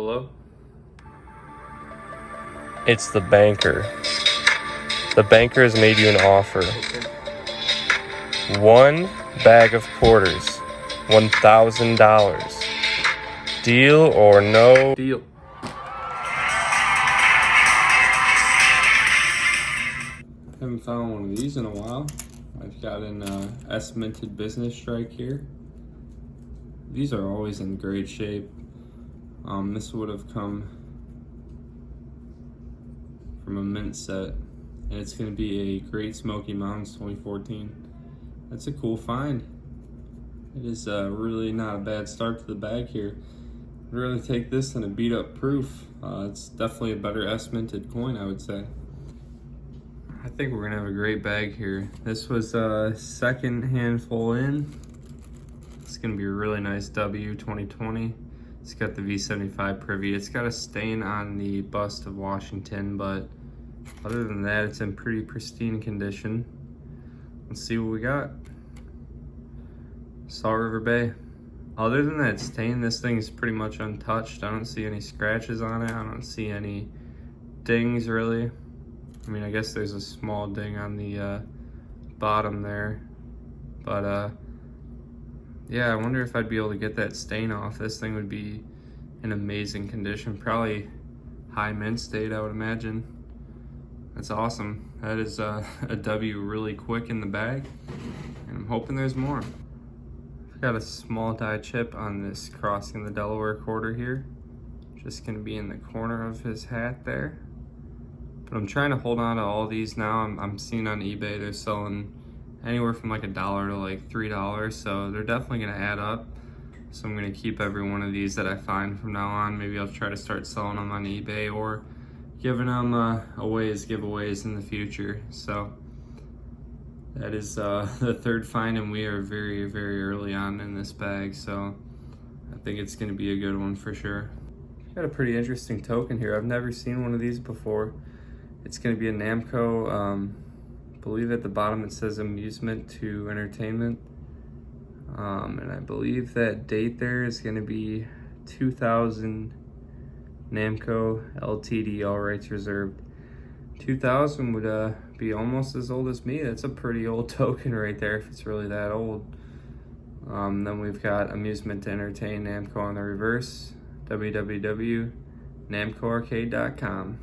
below. It's the banker. The banker has made you an offer. One bag of quarters, $1,000. Deal or no deal? Haven't found one of these in a while. I've got an S-minted business strike here. These are always in great shape. This would have come from a mint set, and it's going to be a Great Smoky Mountains 2014. That's a cool find. It is really not a bad start to the bag here. I'd really take this than a beat up proof. It's definitely a better S-minted coin, I would say. I think we're gonna have a great bag here. This was a second handful in. It's gonna be a really nice W 2020. It's got the V75 privy. It's got a stain on the bust of Washington, but other than that, it's in pretty pristine condition. Let's see what we got. Salt River Bay. Other than that stain, this thing is pretty much untouched. I don't see any scratches on it. I don't see any dings really. I mean, I guess there's a small ding on the bottom there, but yeah, I wonder if I'd be able to get that stain off. This thing would be in amazing condition, probably high mint state, I would imagine. That's awesome. That is a W really quick in the bag, and I'm hoping there's more. I've got a small die chip on this crossing the Delaware quarter here. Just gonna be in the corner of his hat there. But I'm trying to hold on to all these now. I'm seeing on eBay they're selling anywhere from like $1 to like $3, so they're definitely gonna add up. So I'm gonna keep every one of these that I find from now on. Maybe I'll try to start selling them on eBay or giving them away as giveaways in the future. So that is the third find, and we are very, very early on in this bag, so I think it's gonna be a good one for sure. Got a pretty interesting token here. I've never seen one of these before. It's going to be a Namco, I believe at the bottom it says amusement to entertainment. And I believe that date there is going to be 2000 Namco Ltd, all rights reserved. 2000 would be almost as old as me. That's a pretty old token right there if it's really that old. Then we've got amusement to entertain Namco on the reverse, www.namcoarcade.com.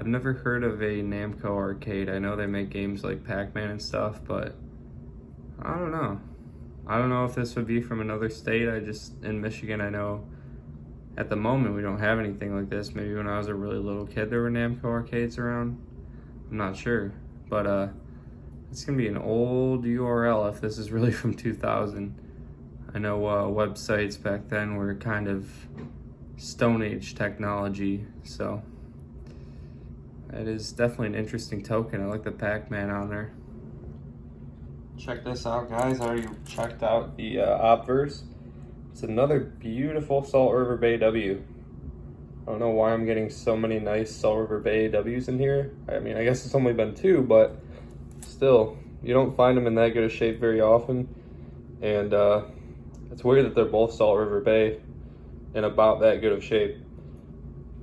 I've never heard of a Namco arcade. I know they make games like Pac-Man and stuff, but I don't know. I don't know if this would be from another state. In Michigan, I know at the moment we don't have anything like this. Maybe when I was a really little kid there were Namco arcades around. I'm not sure, but it's gonna be an old URL if this is really from 2000. I know websites back then were kind of Stone Age technology, so that is definitely an interesting token. I like the Pac-Man on there. Check this out, guys. I already checked out the obverse. It's another beautiful Salt River Bay W. I don't know why I'm getting so many nice Salt River Bay W's in here. I mean, I guess it's only been two, but still, you don't find them in that good a shape very often. And it's weird that they're both Salt River Bay in about that good of shape.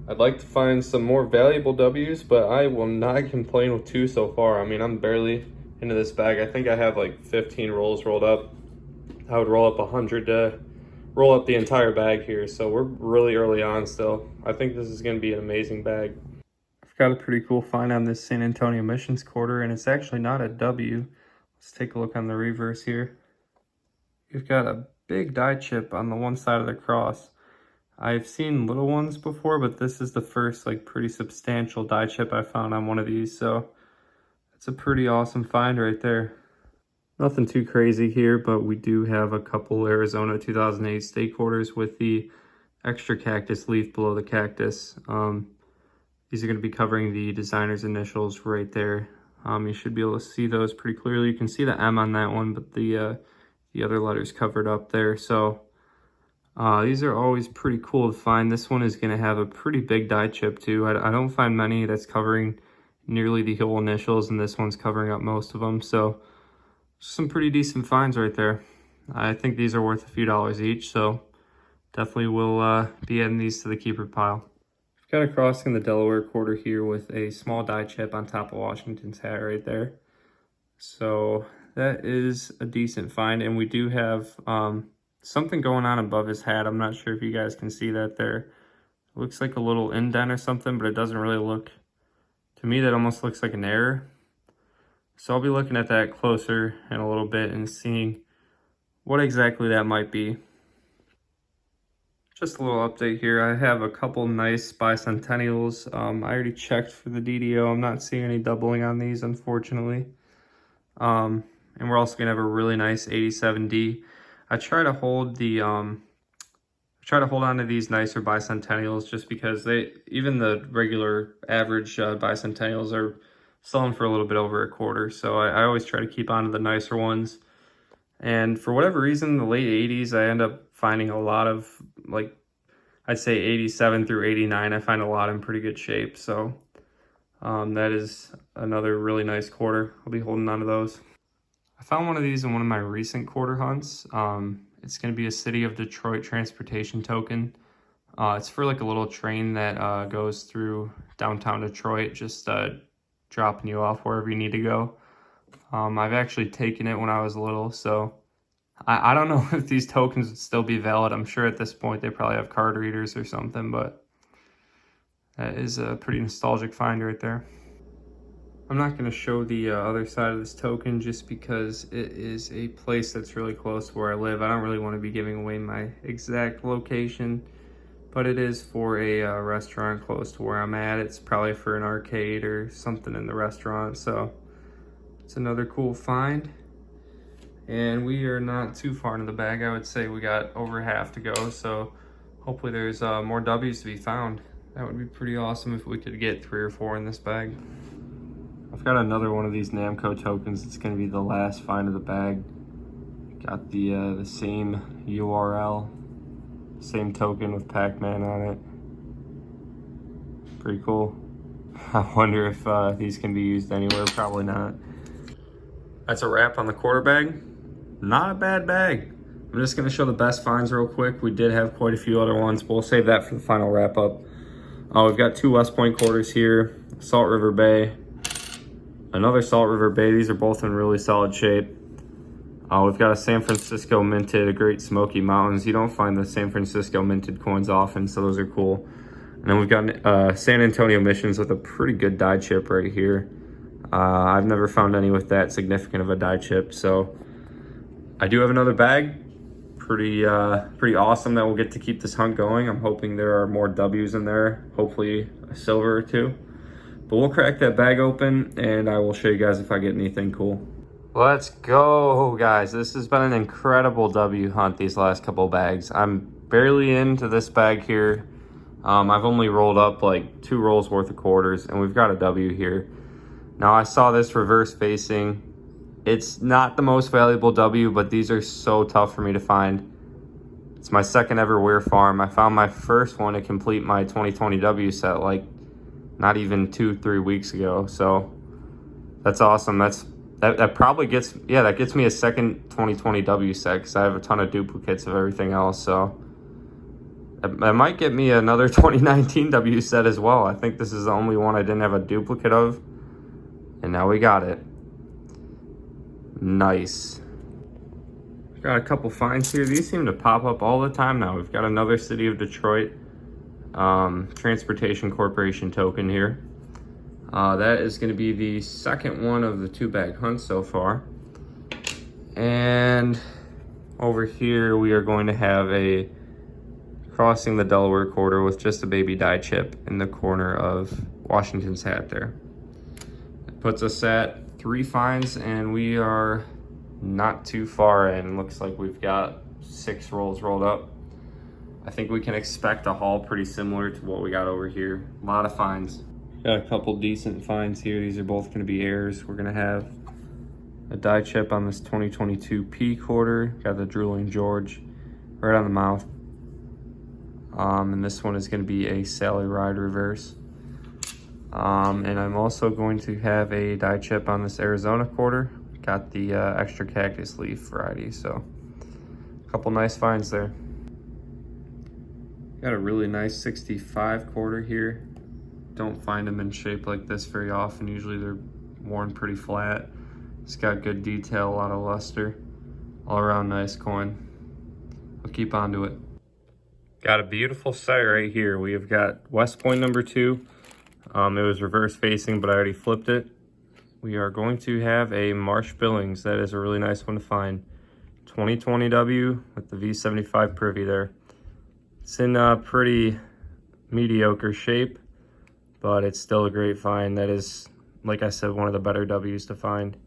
I'd like to find some more valuable W's, but I will not complain with two so far. I mean, I'm barely into this bag. I think I have like 15 rolls rolled up. I would roll up 100 to roll up the entire bag here, so we're really early on still. I think this is going to be an amazing bag. I've got a pretty cool find on this San Antonio Missions quarter, and it's actually not a W. Let's take a look on the reverse here. You've got a big die chip on the one side of the cross. I've seen little ones before, but this is the first like pretty substantial die chip I found on one of these, so it's a pretty awesome find right there. Nothing too crazy here, but we do have a couple Arizona 2008 state quarters with the extra cactus leaf below the cactus. These are going to be covering the designer's initials right there. You should be able to see those pretty clearly. You can see the M on that one, but the other letters covered up there. So these are always pretty cool to find. This one is going to have a pretty big die chip too. I don't find many that's covering nearly the whole initials, and this one's covering up most of them. So some pretty decent finds right there. I think these are worth a few dollars each, so definitely will be adding these to the keeper pile. Got a crossing the Delaware quarter here with a small die chip on top of Washington's hat right there. So that is a decent find, and we do have something going on above his hat. I'm not sure if you guys can see that there. It looks like a little indent or something, but it doesn't really look, to me that almost looks like an error. So I'll be looking at that closer in a little bit and seeing what exactly that might be. Just a little update here. I have a couple nice Bicentennials. I already checked for the DDO. I'm not seeing any doubling on these, unfortunately. And we're also gonna have a really nice 87D. I try to hold on to these nicer Bicentennials just because even the regular average Bicentennials are selling for a little bit over a quarter. So I always try to keep on to the nicer ones. And for whatever reason, the late 80s, I end up finding a lot of, like, I'd say 87 through 89, I find a lot in pretty good shape. So that is another really nice quarter. I'll be holding on to those. I found one of these in one of my recent quarter hunts. It's going to be a City of Detroit transportation token. It's for like a little train that goes through downtown Detroit, just dropping you off wherever you need to go. I've actually taken it when I was little, so I don't know if these tokens would still be valid. I'm sure at this point they probably have card readers or something, but that is a pretty nostalgic find right there. I'm not going to show the other side of this token just because it is a place that's really close to where I live. I don't really want to be giving away my exact location, but it is for a restaurant close to where I'm at. It's probably for an arcade or something in the restaurant, so it's another cool find. And we are not too far into the bag. I would say we got over half to go, so hopefully there's more W's to be found. That would be pretty awesome if we could get 3 or 4 in this bag. I've got another one of these Namco tokens. It's going to be the last find of the bag. Got the same URL, same token with Pac-Man on it. Pretty cool. I wonder if these can be used anywhere. Probably not. That's a wrap on the quarter bag. Not a bad bag. I'm just going to show the best finds real quick. We did have quite a few other ones, but we'll save that for the final wrap up. We've got 2 West Point quarters here. Salt River Bay. Another Salt River Bay. These are both in really solid shape. We've got a San Francisco minted, a Great Smoky Mountains. You don't find the San Francisco minted coins often, so those are cool. And then we've got San Antonio Missions with a pretty good die chip right here. I've never found any with that significant of a die chip, so I do have another bag. Pretty awesome that we'll get to keep this hunt going. I'm hoping there are more W's in there, hopefully a silver or 2. But we'll crack that bag open and I will show you guys if I get anything cool. Let's go, guys. This has been an incredible W hunt these last couple bags. I'm barely into this bag here. I've only rolled up like 2 rolls worth of quarters and we've got a W here. Now I saw this reverse facing. It's not the most valuable W, but these are so tough for me to find. It's my second ever Weir farm. I found my first one to complete my 2020 W set like not even 2-3 weeks ago. So that's awesome. That probably gets, yeah, that gets me a second 2020 W set because I have a ton of duplicates of everything else. So that might get me another 2019 W set as well. I think this is the only one I didn't have a duplicate of. And now we got it. Nice. Got a couple finds here. These seem to pop up all the time now. We've got another City of Detroit Transportation Corporation token here. That is going to be the second one of the 2-bag hunt so far. And over here we are going to have a crossing the Delaware quarter with just a baby die chip in the corner of Washington's hat there. It puts us at 3 finds and we are not too far in. Looks like we've got 6 rolls rolled up. I think we can expect a haul pretty similar to what we got over here. A lot of finds. Got a couple decent finds here. These are both going to be errors. We're going to have a die chip on this 2022 P quarter. Got the Drooling George right on the mouth. And this one is going to be a Sally Ride reverse. And I'm also going to have a die chip on this Arizona quarter. Got the extra cactus leaf variety. So a couple nice finds there. Got a really nice 65 quarter here. Don't find them in shape like this very often. Usually they're worn pretty flat. It's got good detail, a lot of luster. All around nice coin. I'll keep on to it. Got a beautiful sight right here. We have got West Point number 2. It was reverse facing, but I already flipped it. We are going to have a Marsh Billings. That is a really nice one to find. 2020W with the V75 privy there. It's in a pretty mediocre shape, but it's still a great find. That is, like I said, one of the better W's to find.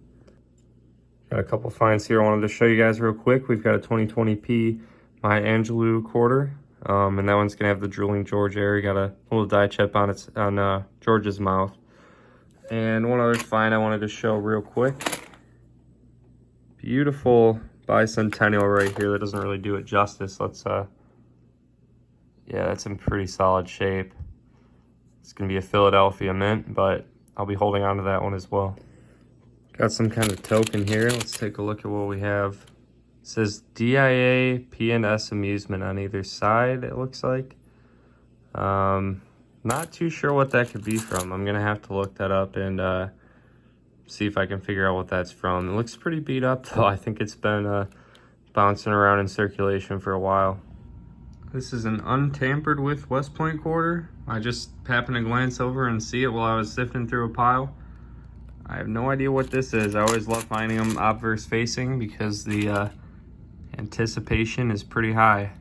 Got a couple finds here I wanted to show you guys real quick. We've got a 2020P Maya Angelou quarter, and that one's gonna have the drooling George area. Got a little die chip on George's mouth. And one other find I wanted to show real quick. Beautiful Bicentennial right here. That doesn't really do it justice. Let's yeah, that's in pretty solid shape. It's gonna be a Philadelphia mint, but I'll be holding on to that one as well. Got some kind of token here. Let's take a look at what we have. It says DIA P&S Amusement on either side, it looks like. Not too sure what that could be from. I'm gonna have to look that up and see if I can figure out what that's from. It looks pretty beat up though. I think it's been bouncing around in circulation for a while. This is an untampered with West Point quarter. I just happened to glance over and see it while I was sifting through a pile. I have no idea what this is. I always love finding them obverse facing because the anticipation is pretty high.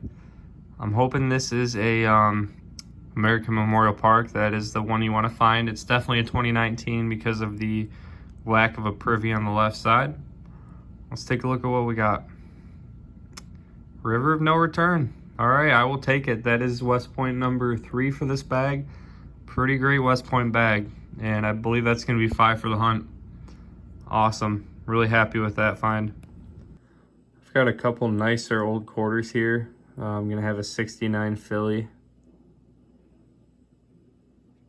I'm hoping this is a American Memorial Park. That is the one you want to find. It's definitely a 2019 because of the lack of a privy on the left side. Let's take a look at what we got. River of No Return. All right, I will take it. That is West Point number 3 for this bag. Pretty great West Point bag. And I believe that's going to be 5 for the hunt. Awesome. Really happy with that find. I've got a couple nicer old quarters here. I'm going to have a 69 Philly.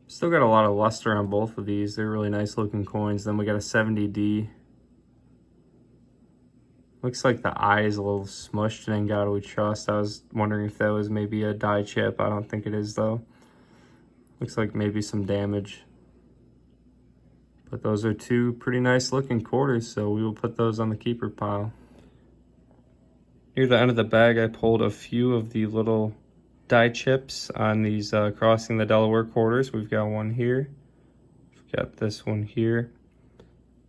Still got a lot of luster on both of these. They're really nice looking coins. Then we got a 70D. Looks like the eye is a little smushed in God We Trust. I was wondering if that was maybe a die chip. I don't think it is though. Looks like maybe some damage. But those are 2 pretty nice looking quarters, so we will put those on the keeper pile. Near the end of the bag, I pulled a few of the little die chips on these Crossing the Delaware quarters. We've got one here. We've got this one here.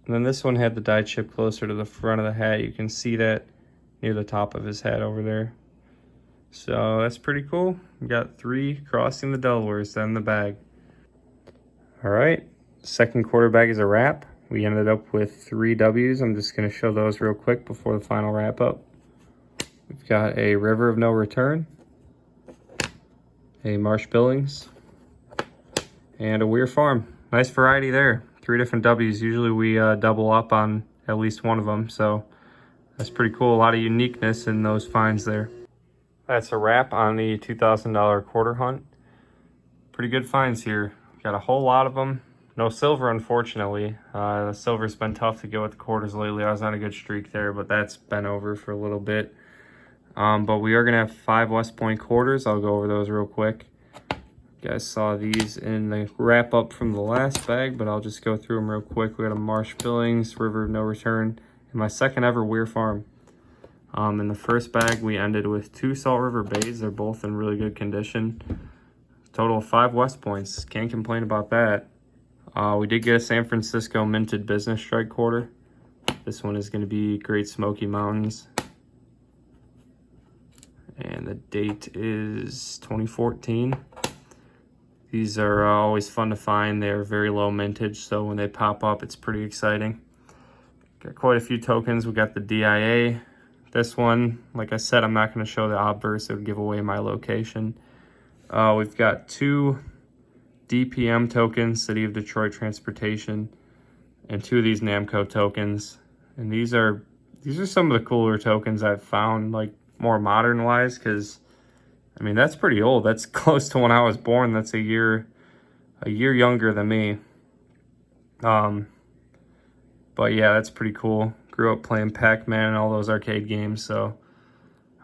And then this one had the die chip closer to the front of the hat. You can see that near the top of his hat over there. So that's pretty cool. We got 3 Crossing the Delawares in the bag. All right, second quarter bag is a wrap. We ended up with 3 W's. I'm just gonna show those real quick before the final wrap up. We've got a River of No Return, a Marsh Billings, and a Weir Farm. Nice variety there. 3 different W's. Usually we double up on at least one of them, so that's pretty cool. A lot of uniqueness in those finds there. That's a wrap on the $2,000 quarter hunt. Pretty good finds here. Got a whole lot of them. No silver, unfortunately. The silver's been tough to get with the quarters lately. I was on a good streak there, but that's been over for a little bit. But we are gonna have 5 West Point quarters. I'll go over those real quick. You guys saw these in the wrap up from the last bag, but I'll just go through them real quick. We got a Marsh Billings, River of No Return, and my second ever Weir Farm. In the first bag, we ended with 2 Salt River Bays. They're both in really good condition. Total of 5 West Points. Can't complain about that. We did get a San Francisco minted business strike quarter. This one is going to be Great Smoky Mountains. And the date is 2014. These are always fun to find. They're very low mintage, so when they pop up, it's pretty exciting. Got quite a few tokens. We got the DIA. This one, like I said, I'm not going to show the obverse. It would give away my location. We've got 2 DPM tokens, City of Detroit Transportation, and 2 of these Namco tokens. And these are some of the cooler tokens I've found, like more modern wise, because I mean that's pretty old. That's close to when I was born. That's a year younger than me. But yeah, that's pretty cool. Grew up playing Pac-Man and all those arcade games, so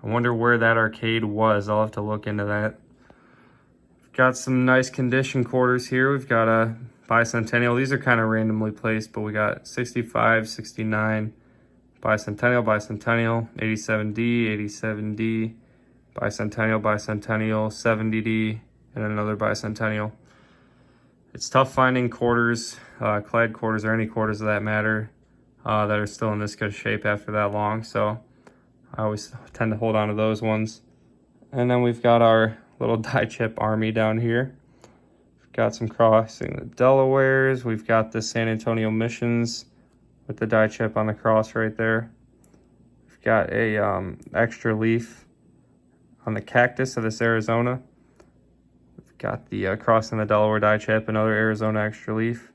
I wonder where that arcade was. I'll have to look into that. Got some nice condition quarters here. We've got a Bicentennial. These are kind of randomly placed, but we got 65, 69, Bicentennial, Bicentennial, 87D, 87D, Bicentennial, Bicentennial, 70D, and another Bicentennial. It's tough finding quarters, clad quarters, or any quarters of that matter, that are still in this good shape after that long. So I always tend to hold on to those ones. And then we've got our little die chip army down here. We've got some crossing the Delawares. We've got the San Antonio Missions with the die chip on the cross right there. We've got a extra leaf on the cactus of this Arizona. We've got the crossing the Delaware die chip, another Arizona extra leaf.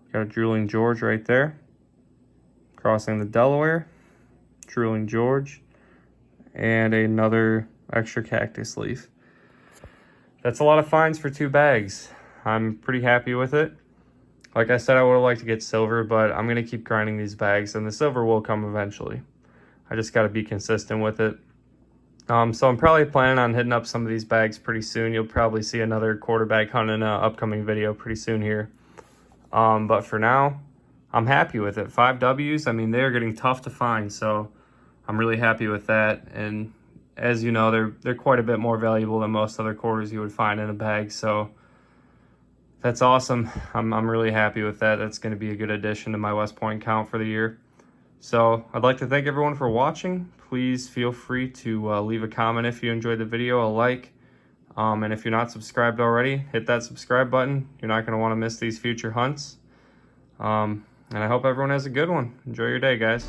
We've got a drooling George right there. Crossing the Delaware, drooling George, and another extra cactus leaf. That's a lot of finds for 2 bags. I'm pretty happy with it. Like I said, I would have liked to get silver, but I'm going to keep grinding these bags, and the silver will come eventually. I just got to be consistent with it. So I'm probably planning on hitting up some of these bags pretty soon. You'll probably see another quarter bag hunt in an upcoming video pretty soon here. But for now, I'm happy with it. 5 W's, I mean, they're getting tough to find, so I'm really happy with that. And as you know, they're quite a bit more valuable than most other quarters you would find in a bag, so that's awesome. I'm really happy with that. That's going to be a good addition to my West Point count for the year. So I'd like to thank everyone for watching. Please feel free to leave a comment if you enjoyed the video, a like, and if you're not subscribed already, hit that subscribe button. You're not going to want to miss these future hunts. And I hope everyone has a good one. Enjoy your day, guys.